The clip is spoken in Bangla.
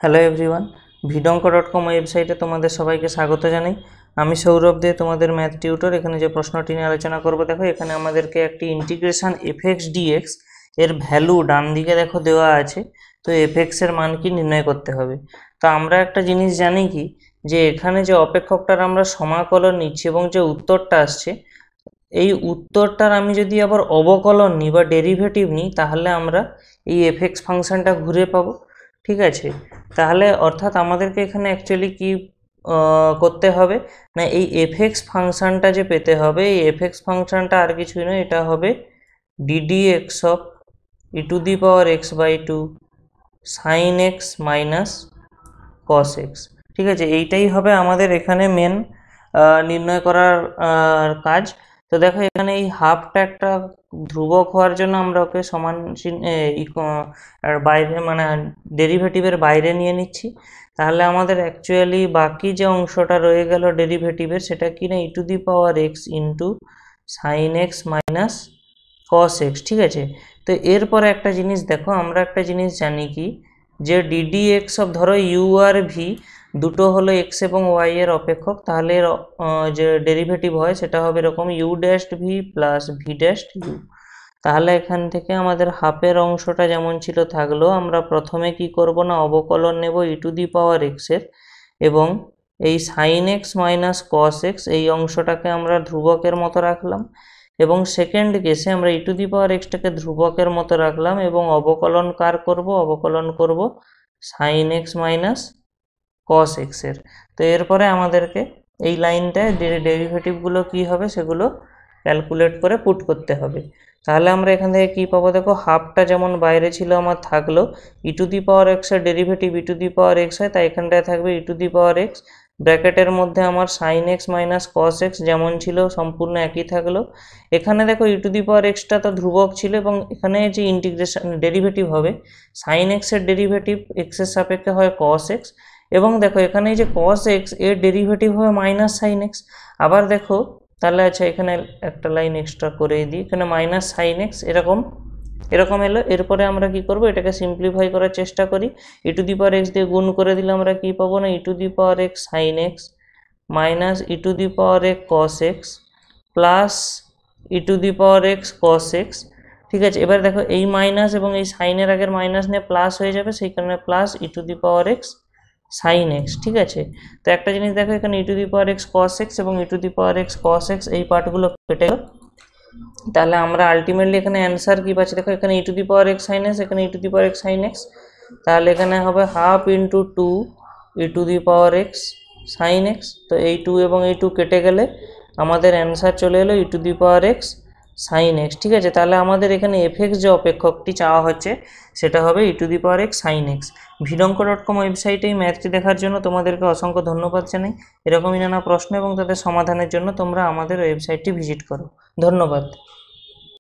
হ্যালো এভরিওয়ান, ভিডঙ্ক.com ওয়েবসাইটে তোমাদের সবাইকে স্বাগত জানাই। আমি সৌরভ দে, তোমাদের ম্যাথ টিউটর। এখানে যে প্রশ্নটি নিয়ে আলোচনা করব, দেখো এখানে আমাদেরকে একটি ইন্টিগ্রেশন এফএক্স ডিএক্স এর ভ্যালু ডান দিকে দেখো দেওয়া আছে। তো এফএক্স এর মান কি নির্ণয় করতে হবে। তো আমরা একটা জিনিস জানি কি, যে এখানে যে অপেক্ষকটার আমরা সমাকলন নিচ্ছি এবং যে উত্তরটা আসছে, এই উত্তরটার আমি যদি আবার অবকলন নিই বা ডেরিভেটিভ নিই, তাহলে আমরা এই এফএক্স ফাংশনটা ঘুরে পাবো। ঠিক আছে, তাহলে অর্থাৎ আমাদেরকে এখানে অ্যাকচুয়ালি কি করতে হবে না, এই এফএক্স ফাংশনটা যে পেতে হবে, এই এফএক্স ফাংশনটা আর কিছুই নয়, এটা হবে d d x of e to the power x by two sine x minus cos x. ঠিক আছে, এইটাই হবে আমাদের এখানে মেন নির্ণয় করার কাজ। তো দেখো এখানে এই হাফটা একটা ধ্রুবক হওয়ার জন্য আমরা ওকে সমান বাইরে মানে ডেরিভেটিভের বাইরে নিয়ে নিচ্ছি। তাহলে আমাদের অ্যাকচুয়ালি বাকি যে অংশটা রয়ে গেল ডেরিভেটিভের, সেটা কি না e to the power x into sine x minus cos x. ঠিক আছে, তো এরপরে একটা জিনিস দেখো, আমরা একটা জিনিস জানি কি, যে ডিডি এক্স অফ ধরো ইউ আর ভি দুটো হলো এক্স এবং ওয়াই এর অপেক্ষক, তাহলে যে ডেরিভেটিভ হয় সেটা হবে এরকম u dashed v plus v dashed u. তাহলে এখান থেকে আমাদের হাফের অংশটা যেমন ছিল থাকলো, আমরা প্রথমে কি করব না, অবকলন নেব ই টু দি পাওয়ার এক্স এর, এবং এই sine x minus cos x এই অংশটাকে আমরা ধ্রুবকের মতো রাখলাম, এবং সেকেন্ড কেসে আমরা ই টু দি পাওয়ার এক্সটাকে ধ্রুবকের মতো রাখলাম এবং অবকলন কার করব, অবকলন করব sine x minus cos x এর। তো এরপরে আমাদেরকে এই লাইনটায় ডেরিভেটিভগুলো কি হবে সেগুলো ক্যালকুলেট করে পুট করতে হবে। তাহলে আমরা এখান থেকে কি পাবো, দেখো হাফটা যেমন বাইরে ছিল আমার থাকলো, ই টু দি পাওয়ার এক্স এর derivative E to the power x হয়, তাই এখানটায় থাকবে ই টু দি পাওয়ার এক্স, ব্র্যাকেটের মধ্যে আমার sine x minus cos x যেমন ছিল সম্পূর্ণ একই থাকলো। এখানে দেখো ই টু দি পাওয়ার এক্সটা তো ধ্রুবক ছিল, এবং এখানে যে ইন্টিগ্রেশন ডেরিভেটিভ হবে, সাইন এক্স এর ডেরিভেটিভ এক্স এর সাপেক্ষে হয় কস এক্স, এবং দেখো এখানে যে কস এক্স এর ডেরিভেটিভ হবে মাইনাস সাইন এক্স। আবার দেখো তাহলে আচ্ছা, এখানে একটা লাইন এক্সট্রা করে দিই, এখানে মাইনাস সাইন এক্স এরকম এরকম এলো। এরপরে আমরা কি করব, এটাকে সিম্পলিফাই করার চেষ্টা করি। ই টু দি পাওয়ার এক্স দিয়ে গুণ করে দিলে আমরা কি পাবো না, e to the power x sine x minus e to the power x cos x plus e to the power x cos x. ঠিক আছে, এবার দেখো এই মাইনাস এবং এই সাইনের আগের মাইনাস নিয়ে প্লাস হয়ে যাবে, সেই কারণে plus e to the power x sine x. ঠিক আছে, তো একটা জিনিস দেখো, এখানে e to the power x cos x এবং e to the power x cos x এই পার্টগুলো কেটে গেল। তাহলে আমরা আলটিমেটলি এখানে অ্যান্সার কি পাচ্ছি, দেখো এখানে e to the power x sine x, এখানে e to the power x sine x, তাহলে এখানে হবে half into two e to the power x sine x. তো এই টু এবং এই টু কেটে গেলে আমাদের অ্যান্সার চলে এলো e to the power x sine x. ঠিক আছে, তাহলে আমাদের এখানে এফএক্স যে অপেক্ষকটি চাওয়া হচ্ছে সেটা হবে e to the power x sine x. ভিডঙ্ক.com ওয়েবসাইটে এই ম্যাথটি দেখার জন্য তোমাদেরকে অসংখ্য ধন্যবাদ জানাই। এরকমই নানা প্রশ্ন এবং তাদের সমাধানের জন্য তোমরা আমাদের ওয়েবসাইটটি ভিজিট করো। ধন্যবাদ।